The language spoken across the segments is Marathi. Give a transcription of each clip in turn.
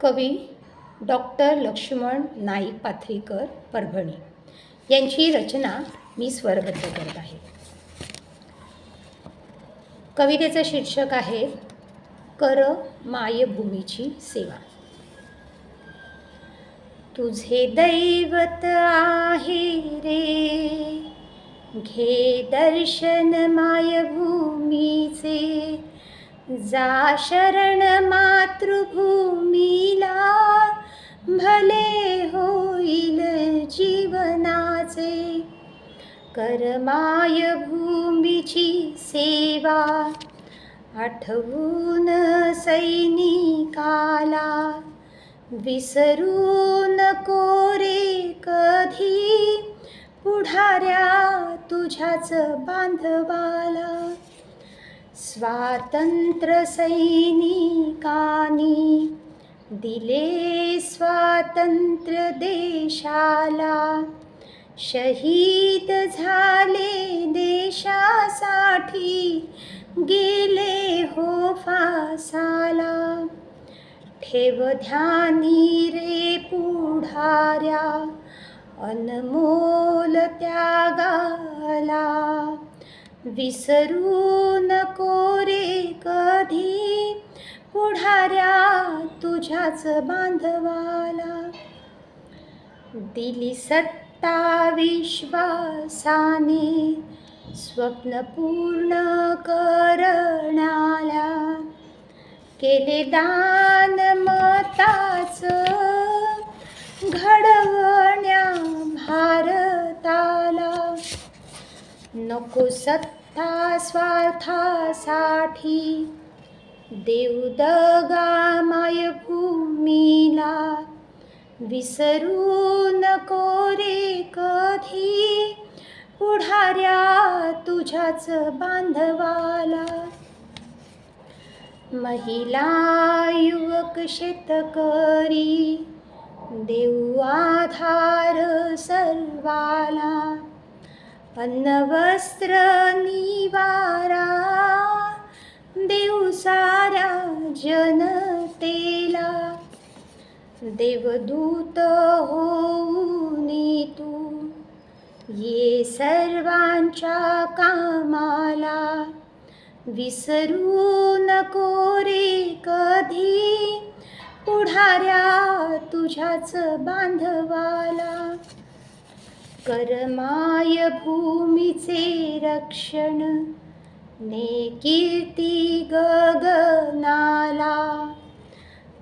कवी डॉक्टर लक्ष्मण नाईक पाथरीकर परभणी यांची रचना मी स्वरबद्ध करत आहे. कवितेचं शीर्षक आहे कर मायभूमीची सेवा. तुझे दैवत आहे रे, घे दर्शन मायभूमीचे, जा शरण मातृभूमीला, भले होईल जीवनाचे. कर मायभूमीची सेवा, आठवून सैनिकाला, विसरू नको रे कधी, पुढाऱ्या तुझ्याच बांधवाला. स्वातंत्र्य सैनिकांनी दिले स्वातंत्र्य देशाला, शहीद झाले देशासाठी, गेले हो फासाला. ठेव ध्यानी रे पुढाऱ्या, अनमोल त्यागाला, विसरू नको रे कधी, पुढाऱ्या तुझ्याच बांधवाला. दिली सत्ता विश्वासाने, स्वप्न पूर्ण करण्याला, केले दान मताचं घडवण्या भारताला. नको सत्ता स्वार्थासाठी, देऊ दगा मायभूमीला, विसरू नको रे कधी, पुढाऱ्या तुझ्याच बांधवाला. महिला युवक शेतकरी, देऊ आधार सर्वाला, अन्न वस्त्र निवारा, देऊ साऱ्या जनतेला. देवदूत होऊन तू ये सर्वांच्या कामाला, विसरू नको रे कधी, पुढाऱ्या तुझ्याच बांधवाला. कर मायभूमीचे रक्षण, ने कीर्ती गगनाला,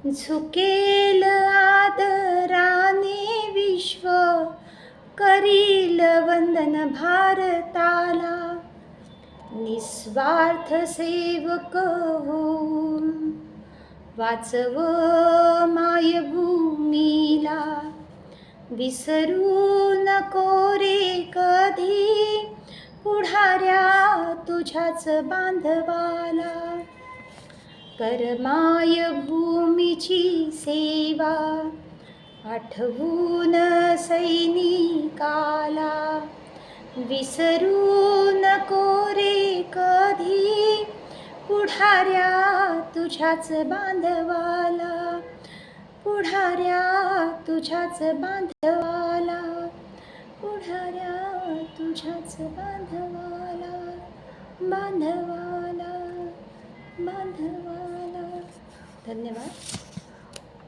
झुकेल आदराने विश्व, करील वंदन भारताला. निस्वार्थ सेवक होऊन वाचव मायभूमीला, विसरू नको रे कधी, पुढाऱ्या तुझ्याच बांधवाला. कर मायभूमीची सेवा, आठवून सैनिकाला, विसरू नको रे कधी, पुढाऱ्या तुझ्याच बांधवाला. पुढाऱ्या तुझ्याच बांधवाला, पुढाऱ्या तुझ्याच बांधवाला, बांधवाला, बांधवाला. धन्यवाद.